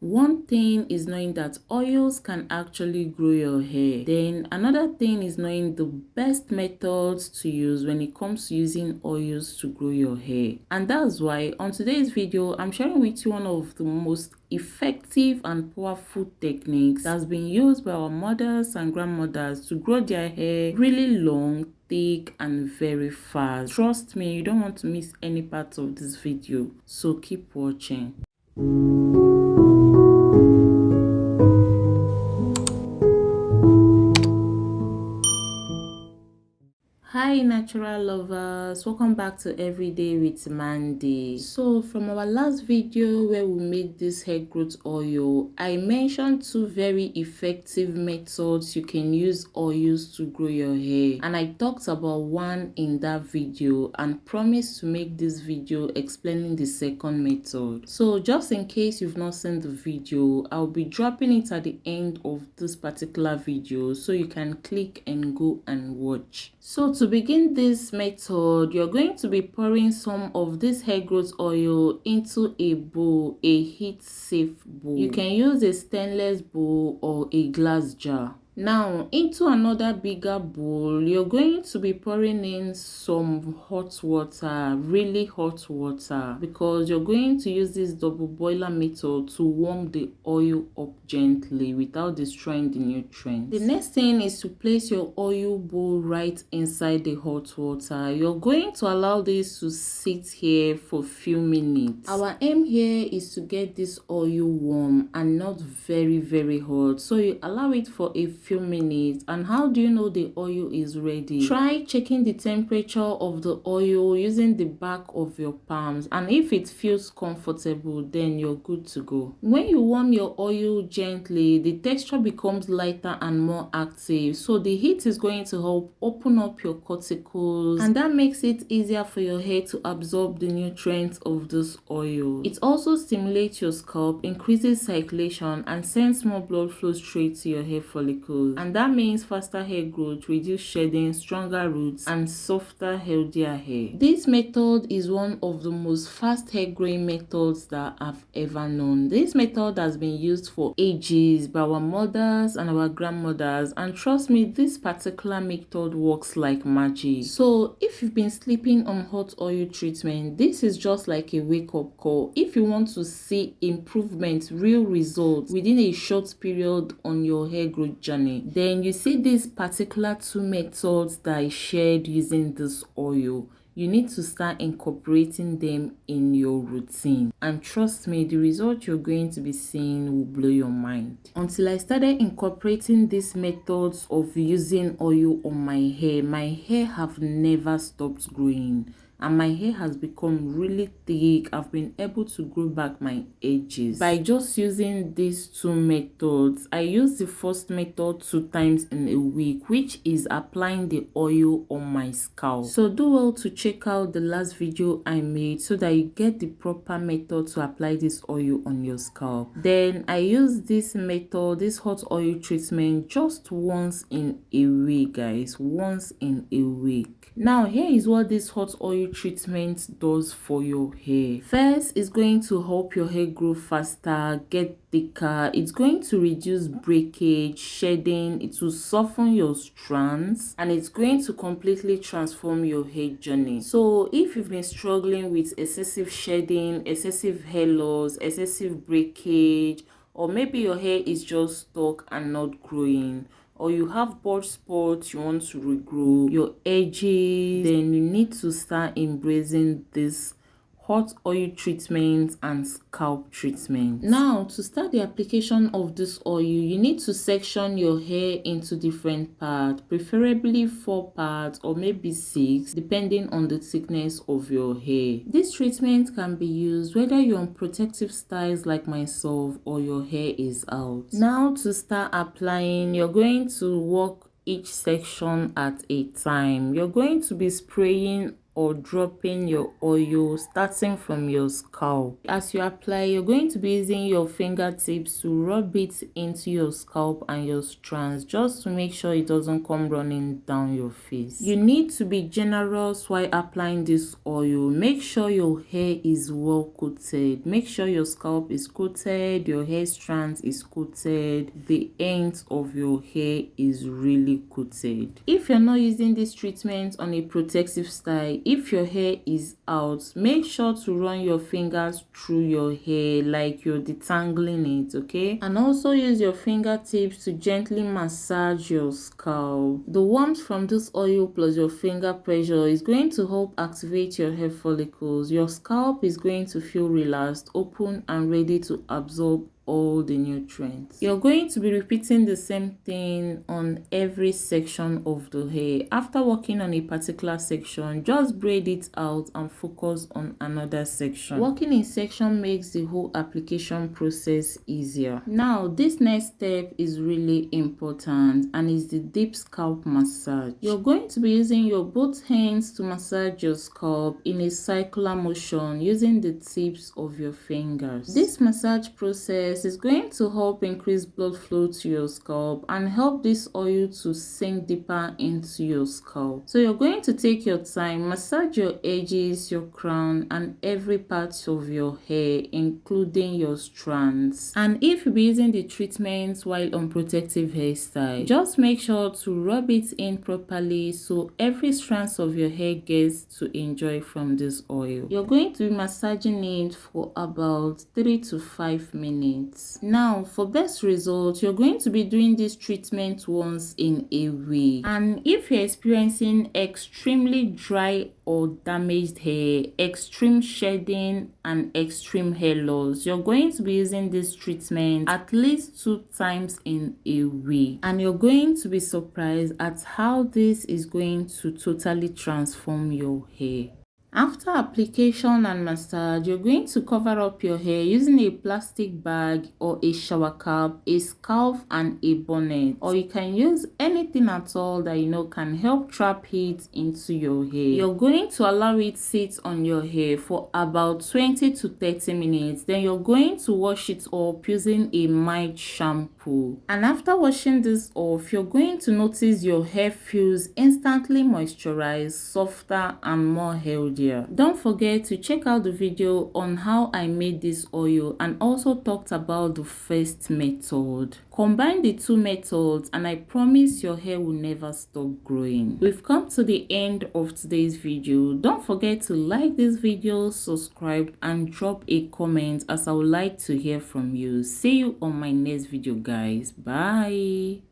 One thing is knowing that oils can actually grow your hair. Then another thing is knowing the best methods to use when it comes to using oils to grow your hair. And that's why on today's video, I'm sharing with you one of the most effective and powerful techniques that's been used by our mothers and grandmothers to grow their hair really long, thick, and very fast. Trust me, you don't want to miss any part of this video, so keep watching. Hi natural lovers, welcome back to Everyday with Mandy. So from our last video where we made this hair growth oil, I mentioned two very effective methods you can use oils to grow your hair, and I talked about one in that video and promised to make this video explaining the second method. So just in case you've not seen the video, I'll be dropping it at the end of this particular video so you can click and go and watch. So to begin this method, you're going to be pouring some of this hair growth oil into a bowl, a heat safe bowl. You can use a stainless bowl or a glass jar. Now, into another bigger bowl, you're going to be pouring in some hot water, really hot water, because you're going to use this double boiler method to warm the oil up gently without destroying the nutrients. The next thing is to place your oil bowl right inside the hot water. You're going to allow this to sit here for a few minutes. Our aim here is to get this oil warm and not very hot, so you allow it for a few minutes. And how do you know the oil is ready? Try checking the temperature of the oil using the back of your palms, and if it feels comfortable, then you're good to go. When you warm your oil gently, the texture becomes lighter and more active, so the heat is going to help open up your cuticles, and that makes it easier for your hair to absorb the nutrients of this oil. It also stimulates your scalp, increases circulation, and sends more blood flow straight to your hair follicles, and that means faster hair growth, reduced shedding, stronger roots, and softer, healthier hair. This method is one of the most fast hair growing methods that I've ever known. This method has been used for ages by our mothers and our grandmothers, and trust me, this particular method works like magic. So if you've been sleeping on hot oil treatment, this is just like a wake-up call. If you want to see improvement, real results within a short period on your hair growth journey, then you see these particular two methods that I shared using this oil. You need to start incorporating them in your routine, and trust me, the result you're going to be seeing will blow your mind. Until I started incorporating these methods of using oil on my hair have never stopped growing, and my hair has become really thick. I've been able to grow back my edges by just using these two methods. I use the first method 2 times in a week, which is applying the oil on my scalp. So do well to check out the last video I made so that you get the proper method to apply this oil on your scalp. Then I use this method, this hot oil treatment, just once in a week, guys, once in a week. Now here is what this hot oil treatment does for your hair. First, it's going to help your hair grow faster, get thicker. It's going to reduce breakage, shedding. It will soften your strands, and it's going to completely transform your hair journey. So if you've been struggling with excessive shedding, excessive hair loss, excessive breakage, or maybe your hair is just stuck and not growing, or you have bald spots you want to regrow, your edges, then you need to start embracing this hot oil treatment and scalp treatment. Now, to start the application of this oil, you need to section your hair into different parts, preferably 4 parts or maybe 6, depending on the thickness of your hair. This treatment can be used whether you're on protective styles like myself or your hair is out. Now, to start applying, you're going to work each section at a time. You're going to be spraying or dropping your oil starting from your scalp. As you apply, you're going to be using your fingertips to rub it into your scalp and your strands just to make sure it doesn't come running down your face. You need to be generous while applying this oil. Make sure your hair is well coated. Make sure your scalp is coated, your hair strands is coated, the ends of your hair is really coated. If you're not using this treatment on a protective style, if your hair is out, make sure to run your fingers through your hair like you're detangling it, okay? And also use your fingertips to gently massage your scalp. The warmth from this oil plus your finger pressure is going to help activate your hair follicles. Your scalp is going to feel relaxed, open and ready to absorb all the nutrients. You're going to be repeating the same thing on every section of the hair. After working on a particular section, just braid it out and focus on another section. Working in section makes the whole application process easier. Now, this next step is really important and is the deep scalp massage. You're going to be using your both hands to massage your scalp in a circular motion using the tips of your fingers. This massage process is going to help increase blood flow to your scalp and help this oil to sink deeper into your scalp. So you're going to take your time, massage your edges, your crown, and every part of your hair, including your strands. And if you'll be using the treatment while on protective hairstyle, just make sure to rub it in properly so every strand of your hair gets to enjoy from this oil. You're going to be massaging it for about 3 to 5 minutes. Now, for best results, you're going to be doing this treatment once in a week. And if you're experiencing extremely dry or damaged hair, extreme shedding, and extreme hair loss, you're going to be using this treatment at least 2 times in a week. And you're going to be surprised at how this is going to totally transform your hair. After application and massage, you're going to cover up your hair using a plastic bag or a shower cap, a scarf, and a bonnet. Or you can use anything at all that you know can help trap heat into your hair. You're going to allow it sit on your hair for about 20 to 30 minutes. Then you're going to wash it off using a mild shampoo. And after washing this off, you're going to notice your hair feels instantly moisturized, softer, and more healthy. Don't forget to check out the video on how I made this oil and also talked about the first method. Combine the two methods and I promise your hair will never stop growing. We've come to the end of today's video. Don't forget to like this video, subscribe, and drop a comment as I would like to hear from you. See you on my next video, guys. Bye.